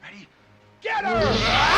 Ready? Get her!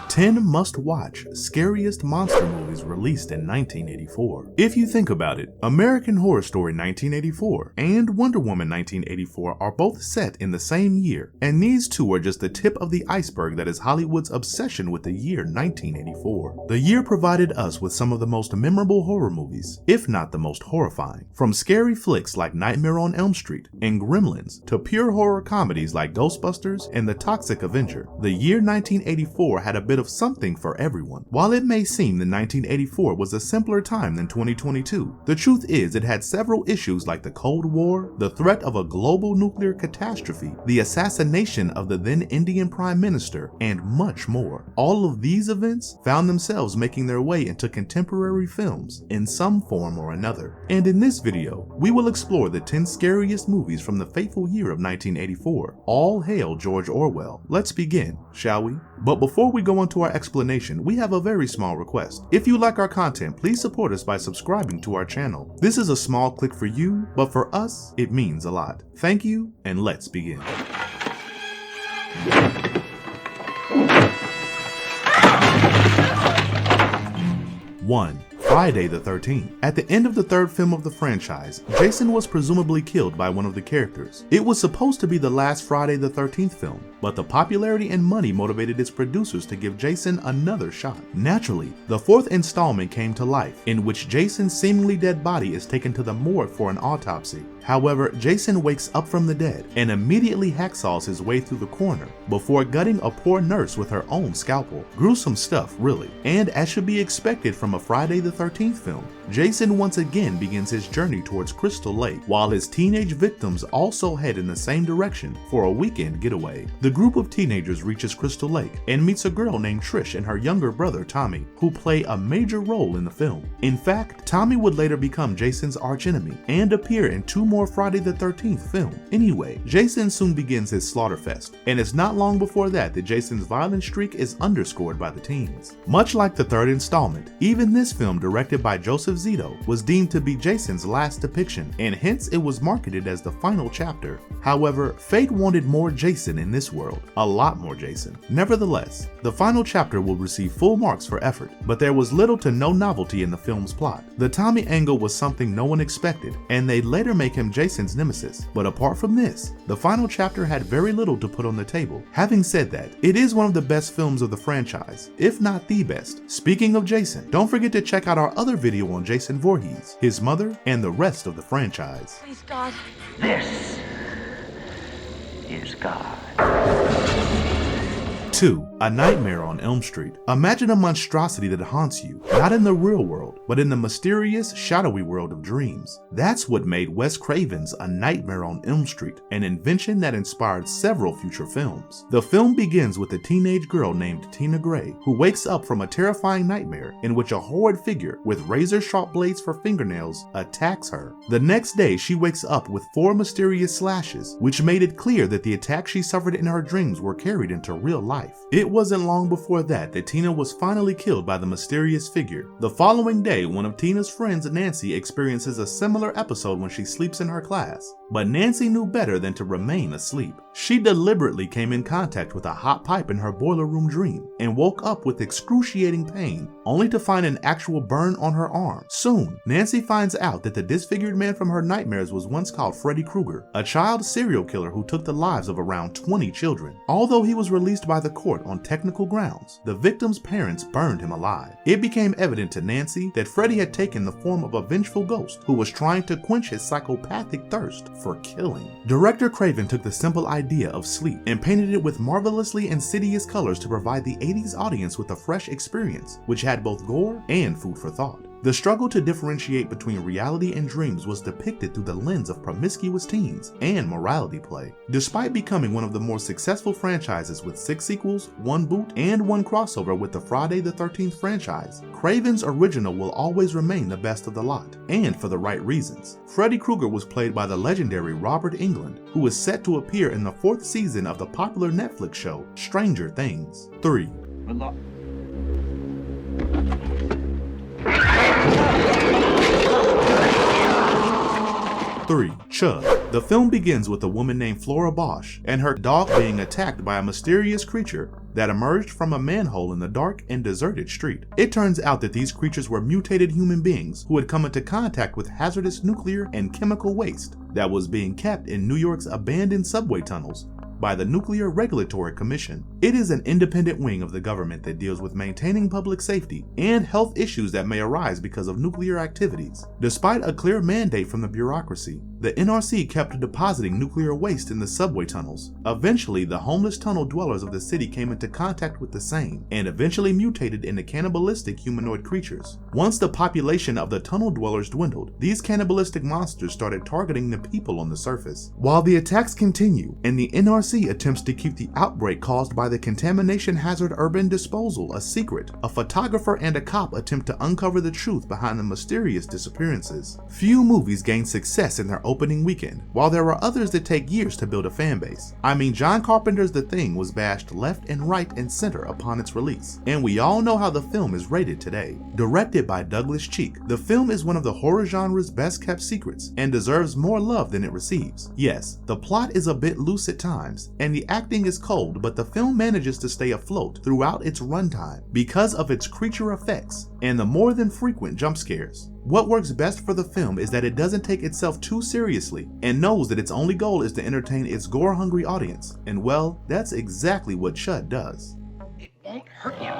10 must-watch scariest monster movies released in 1984. If you think about it, American Horror Story 1984 and Wonder Woman 1984 are both set in the same year, and these two are just the tip of the iceberg that is Hollywood's obsession with the year 1984. The year provided us with some of the most memorable horror movies, if not the most horrifying. From scary flicks like Nightmare on Elm Street and Gremlins to pure horror comedies like Ghostbusters and The Toxic Avenger, the year 1984 had a bit of something for everyone. While it may seem that 1984 was a simpler time than 2022, the truth is it had several issues like the Cold War, the threat of a global nuclear catastrophe, the assassination of the then Indian Prime Minister, and much more. All of these events found themselves making their way into contemporary films in some form or another. And in this video, we will explore the 10 scariest movies from the fateful year of 1984. All hail George Orwell. Let's begin, shall we? But before we go into our explanation, we have a very small request. If you like our content, please support us by subscribing to our channel. This is a small click for you, but for us, it means a lot. Thank you, and let's begin. 1. Friday the 13th. At the end of the third film of the franchise, Jason was presumably killed by one of the characters. It was supposed to be the last Friday the 13th film, but the popularity and money motivated its producers to give Jason another shot. Naturally, the fourth installment came to life, in which Jason's seemingly dead body is taken to the morgue for an autopsy. However, Jason wakes up from the dead and immediately hacksaws his way through the corner before gutting a poor nurse with her own scalpel. Gruesome stuff, really. And as should be expected from a Friday the 13th film, Jason once again begins his journey towards Crystal Lake, while his teenage victims also head in the same direction for a weekend getaway. The group of teenagers reaches Crystal Lake and meets a girl named Trish and her younger brother Tommy, who play a major role in the film. In fact, Tommy would later become Jason's archenemy and appear in 2 more Friday the 13th films. Anyway, Jason soon begins his slaughterfest, and it's not long before that Jason's violent streak is underscored by the teens. Much like the third installment, even this film, directed by Joseph Zito, was deemed to be Jason's last depiction, and hence it was marketed as the final chapter. However, fate wanted more Jason in this world, a lot more Jason. Nevertheless, the final chapter will receive full marks for effort, but there was little to no novelty in the film's plot. The Tommy angle was something no one expected, and they'd later make him Jason's nemesis. But apart from this, the final chapter had very little to put on the table. Having said that, it is one of the best films of the franchise, if not the best. Speaking of Jason, don't forget to check out our other video on Jason Voorhees, his mother, and the rest of the franchise. Please, God. This is God. 2. A Nightmare on Elm Street. Imagine a monstrosity that haunts you, not in the real world, but in the mysterious, shadowy world of dreams. That's what made Wes Craven's A Nightmare on Elm Street an invention that inspired several future films. The film begins with a teenage girl named Tina Gray, who wakes up from a terrifying nightmare in which a horrid figure with razor-sharp blades for fingernails attacks her. The next day, she wakes up with 4 mysterious slashes, which made it clear that the attacks she suffered in her dreams were carried into real life. It wasn't long before that Tina was finally killed by the mysterious figure. The following day, one of Tina's friends, Nancy, experiences a similar episode when she sleeps in her class. But Nancy knew better than to remain asleep. She deliberately came in contact with a hot pipe in her boiler room dream and woke up with excruciating pain, only to find an actual burn on her arm. Soon, Nancy finds out that the disfigured man from her nightmares was once called Freddy Krueger, a child serial killer who took the lives of around 20 children. Although he was released by the court on technical grounds, the victim's parents burned him alive. It became evident to Nancy that Freddy had taken the form of a vengeful ghost who was trying to quench his psychopathic thirst for killing. Director Craven took the simple idea of sleep and painted it with marvelously insidious colors to provide the 80s audience with a fresh experience, which had both gore and food for thought. The struggle to differentiate between reality and dreams was depicted through the lens of promiscuous teens and morality play. Despite becoming one of the more successful franchises with 6 sequels, 1 boot, and 1 crossover with the Friday the 13th franchise, Craven's original will always remain the best of the lot, and for the right reasons. Freddy Krueger was played by the legendary Robert Englund, who is set to appear in the 4th season of the popular Netflix show Stranger Things. 3. C.H.U.D, The film begins with a woman named Flora Bosch and her dog being attacked by a mysterious creature that emerged from a manhole in the dark and deserted street. It turns out that these creatures were mutated human beings who had come into contact with hazardous nuclear and chemical waste that was being kept in New York's abandoned subway tunnels by the Nuclear Regulatory Commission. It is an independent wing of the government that deals with maintaining public safety and health issues that may arise because of nuclear activities. Despite a clear mandate from the bureaucracy, the NRC kept depositing nuclear waste in the subway tunnels. Eventually, the homeless tunnel dwellers of the city came into contact with the same, and eventually mutated into cannibalistic humanoid creatures. Once the population of the tunnel dwellers dwindled, these cannibalistic monsters started targeting the people on the surface. While the attacks continue, and the NRC attempts to keep the outbreak caused by the contamination hazard urban disposal a secret, a photographer and a cop attempt to uncover the truth behind the mysterious disappearances. Few movies gain success in their opening weekend, while there are others that take years to build a fan base. I mean, John Carpenter's The Thing was bashed left and right and center upon its release, and we all know how the film is rated today. Directed by Douglas Cheek, the film is one of the horror genre's best kept secrets and deserves more love than it receives. Yes, the plot is a bit loose at times, and the acting is cold, but the film manages to stay afloat throughout its runtime because of its creature effects and the more than frequent jump scares. What works best for the film is that it doesn't take itself too seriously and knows that its only goal is to entertain its gore-hungry audience, and well, that's exactly what C.H.U.D does. It won't hurt you.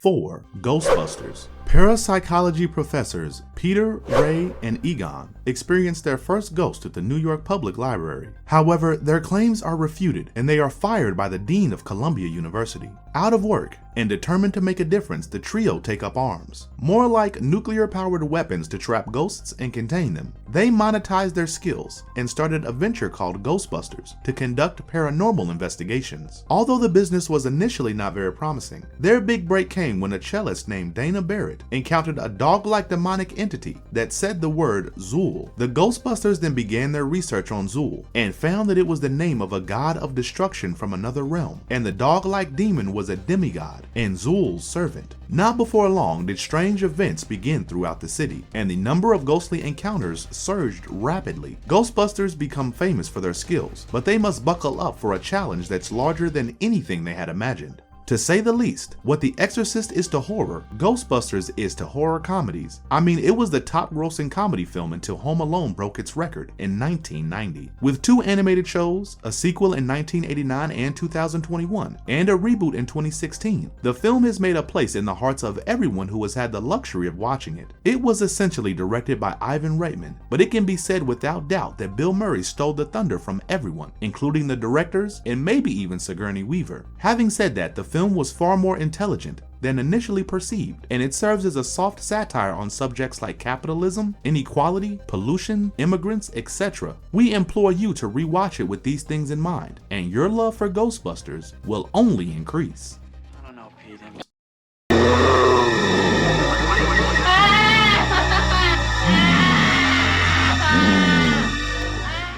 4. Ghostbusters. Parapsychology professors Peter, Ray, and Egon experienced their first ghost at the New York Public Library. However, their claims are refuted and they are fired by the dean of Columbia University. Out of work and determined to make a difference, the trio take up arms. More like nuclear-powered weapons to trap ghosts and contain them. They monetized their skills and started a venture called Ghostbusters to conduct paranormal investigations. Although the business was initially not very promising, their big break came when a cellist named Dana Barrett encountered a dog-like demonic entity that said the word Zool. The Ghostbusters then began their research on Zool and found that it was the name of a god of destruction from another realm, and the dog-like demon was a demigod and Zool's servant. Not before long did strange events begin throughout the city, and the number of ghostly encounters surged rapidly. Ghostbusters become famous for their skills, but they must buckle up for a challenge that's larger than anything they had imagined. To say the least, what The Exorcist is to horror, Ghostbusters is to horror comedies. I mean, it was the top grossing comedy film until Home Alone broke its record in 1990. With 2 animated shows, a sequel in 1989 and 2021, and a reboot in 2016, the film has made a place in the hearts of everyone who has had the luxury of watching it. It was essentially directed by Ivan Reitman, but it can be said without doubt that Bill Murray stole the thunder from everyone, including the directors and maybe even Sigourney Weaver. Having said that, the film was far more intelligent than initially perceived, and it serves as a soft satire on subjects like capitalism, inequality, pollution, immigrants, etc. We implore you to rewatch it with these things in mind, and your love for Ghostbusters will only increase. I don't know, Pete.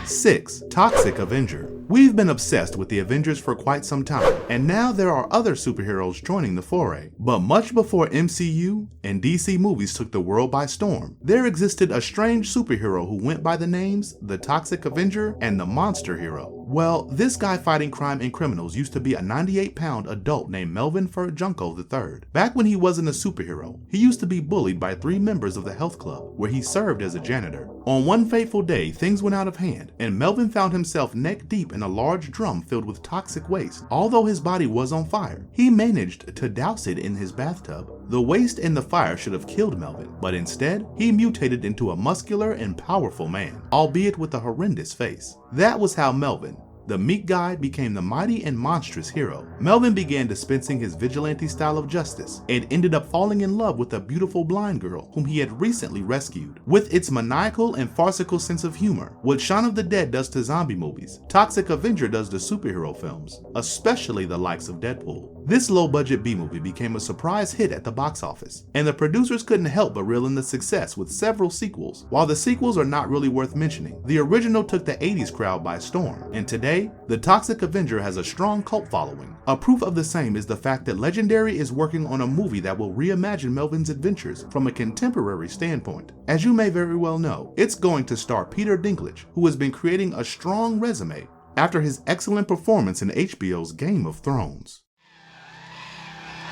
6. Toxic Avenger. We've been obsessed with the Avengers for quite some time, and now there are other superheroes joining the foray. But much before MCU and DC movies took the world by storm, there existed a strange superhero who went by the names the Toxic Avenger and the Monster Hero. Well, this guy fighting crime and criminals used to be a 98-pound adult named Melvin Junko III. Back when he wasn't a superhero, he used to be bullied by 3 members of the health club, where he served as a janitor. On one fateful day, things went out of hand, and Melvin found himself neck deep in a large drum filled with toxic waste. Although his body was on fire, he managed to douse it in his bathtub. The waste and the fire should have killed Melvin, but instead, he mutated into a muscular and powerful man, albeit with a horrendous face. That was how Melvin, the meek guy, became the mighty and monstrous hero. Melvin began dispensing his vigilante style of justice and ended up falling in love with a beautiful blind girl whom he had recently rescued. With its maniacal and farcical sense of humor, what Shaun of the Dead does to zombie movies, Toxic Avenger does to superhero films, especially the likes of Deadpool. This low-budget B-movie became a surprise hit at the box office, and the producers couldn't help but reel in the success with several sequels. While the sequels are not really worth mentioning, the original took the 80s crowd by storm, and today, the Toxic Avenger has a strong cult following. A proof of the same is the fact that Legendary is working on a movie that will reimagine Melvin's adventures from a contemporary standpoint. As you may very well know, it's going to star Peter Dinklage, who has been creating a strong resume after his excellent performance in HBO's Game of Thrones.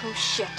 Oh shit.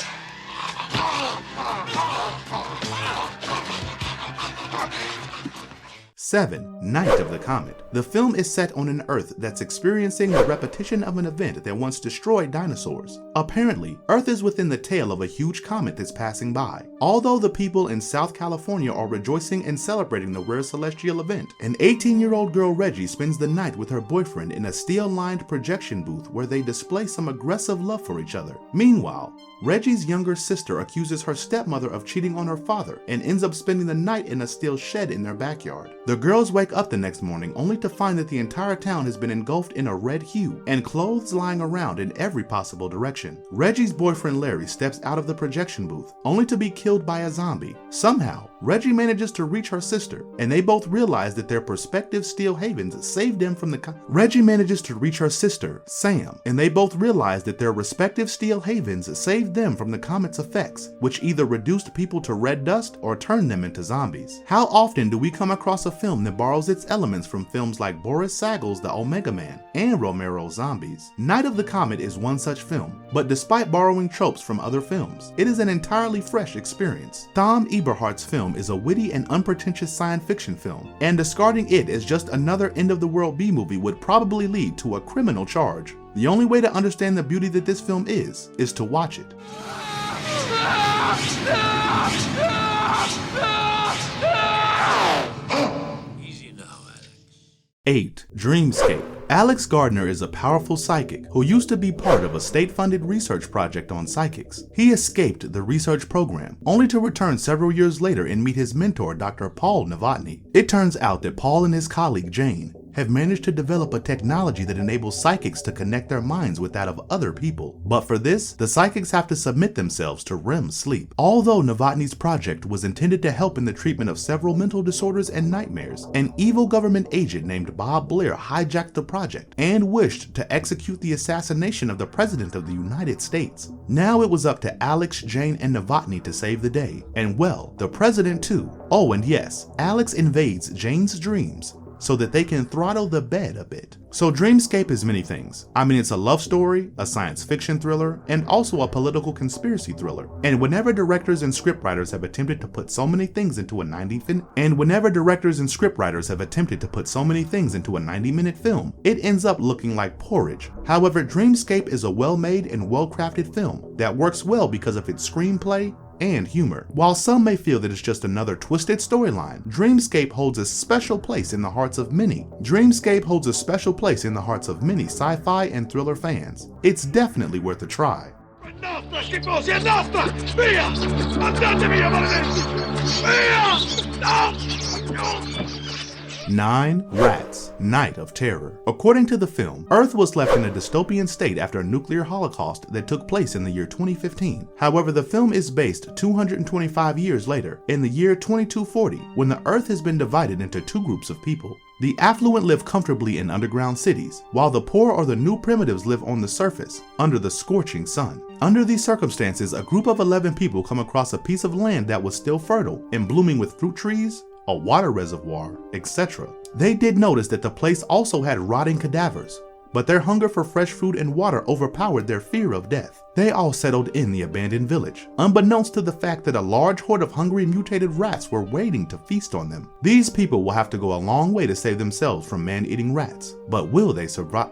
7. Night of the Comet. The film is set on an Earth that's experiencing the repetition of an event that once destroyed dinosaurs. Apparently, Earth is within the tail of a huge comet that's passing by. Although the people in South California are rejoicing and celebrating the rare celestial event, an 18-year-old girl, Reggie, spends the night with her boyfriend in a steel-lined projection booth where they display some aggressive love for each other. Meanwhile, Reggie's younger sister accuses her stepmother of cheating on her father and ends up spending the night in a steel shed in their backyard. The girls wake up the next morning only to find that the entire town has been engulfed in a red hue and clothes lying around in every possible direction. Reggie's boyfriend Larry steps out of the projection booth only to be killed by a zombie. Somehow, Reggie manages to reach her sister, and they both realize that their prospective steel havens saved them from the Reggie manages to reach her sister, Sam, and they both realize that their respective steel havens saved them from the comet's effects, which either reduced people to red dust or turned them into zombies. How often do we come across a film that borrows its elements from films like Boris Sagal's The Omega Man and Romero's Zombies? Night of the Comet is one such film, but despite borrowing tropes from other films, it is an entirely fresh experience. Tom Eberhardt's film is a witty and unpretentious science fiction film, and discarding it as just another end-of-the-world B-movie would probably lead to a criminal charge. The only way to understand the beauty that this film is to watch it. Easy now, Alex. 8. Dreamscape. Alex Gardner is a powerful psychic who used to be part of a state-funded research project on psychics. He escaped the research program, only to return several years later and meet his mentor, Dr. Paul Novotny. It turns out that Paul and his colleague Jane have managed to develop a technology that enables psychics to connect their minds with that of other people. But for this, the psychics have to submit themselves to REM sleep. Although Novotny's project was intended to help in the treatment of several mental disorders and nightmares, an evil government agent named Bob Blair hijacked the project and wished to execute the assassination of the President of the United States. Now it was up to Alex, Jane, and Novotny to save the day. And well, the President too. Oh, and yes, Alex invades Jane's dreams so that they can throttle the bed a bit. So Dreamscape is many things. I mean, it's a love story, a science fiction thriller, and also a political conspiracy thriller. And whenever directors and scriptwriters have attempted to put so many things into a 90-minute film, it ends up looking like porridge. However, Dreamscape is a well-made and well-crafted film that works well because of its screenplay and humor. While some may feel that it's just another twisted storyline, Dreamscape holds a special place in the hearts of many. Sci-fi and thriller fans. It's definitely worth a try. 9. Rats, Night of Terror. According to the film, Earth was left in a dystopian state after a nuclear holocaust that took place in the year 2015. However, the film is based 225 years later, in the year 2240, when the Earth has been divided into two groups of people. The affluent live comfortably in underground cities, while the poor or the new primitives live on the surface, under the scorching sun. Under these circumstances, a group of 11 people come across a piece of land that was still fertile and blooming with fruit trees, a water reservoir, etc. They did notice that the place also had rotting cadavers, but their hunger for fresh food and water overpowered their fear of death. They all settled in the abandoned village, unbeknownst to the fact that a large horde of hungry mutated rats were waiting to feast on them. These people will have to go a long way to save themselves from man-eating rats, but will they survive?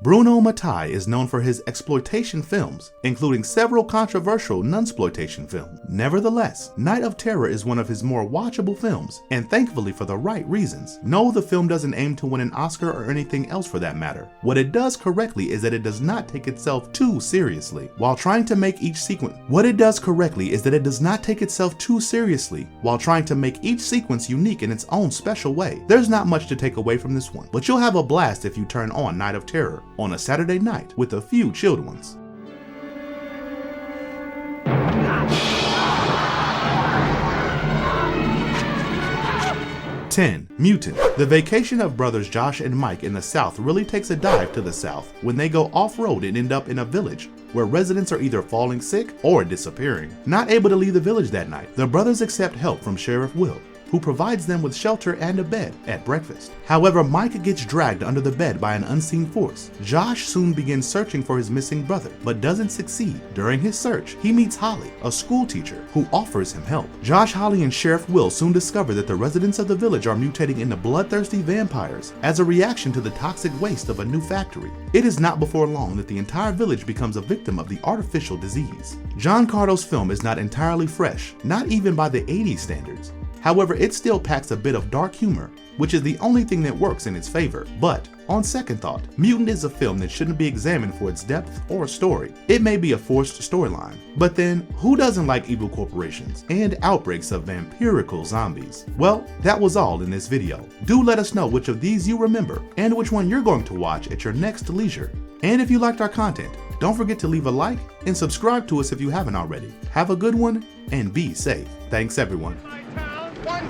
Bruno Mattei is known for his exploitation films, including several controversial nunsploitation films. Nevertheless, Night of Terror is one of his more watchable films, and thankfully for the right reasons. No, the film doesn't aim to win an Oscar or anything else for that matter. What it does correctly is that it does not take itself too seriously while trying to make each sequence unique in its own special way. There's not much to take away from this one, but you'll have a blast if you turn on Night of Terror on a Saturday night with a few chilled ones. 10. Mutant. The vacation of brothers Josh and Mike in the South really takes a dive to the South when they go off-road and end up in a village where residents are either falling sick or disappearing. Not able to leave the village that night, the brothers accept help from Sheriff Will, who provides them with shelter and a bed at breakfast. However, Mike gets dragged under the bed by an unseen force. Josh soon begins searching for his missing brother, but doesn't succeed. During his search, he meets Holly, a school teacher, who offers him help. Josh, Holly, and Sheriff Will soon discover that the residents of the village are mutating into bloodthirsty vampires as a reaction to the toxic waste of a new factory. It is not before long that the entire village becomes a victim of the artificial disease. John Cardo's film is not entirely fresh, not even by the 80s standards. However, it still packs a bit of dark humor, which is the only thing that works in its favor. But on second thought, Mutant is a film that shouldn't be examined for its depth or story. It may be a forced storyline, but then who doesn't like evil corporations and outbreaks of vampirical zombies? Well, that was all in this video. Do let us know which of these you remember and which one you're going to watch at your next leisure. And if you liked our content, don't forget to leave a like and subscribe to us if you haven't already. Have a good one and be safe. Thanks everyone. One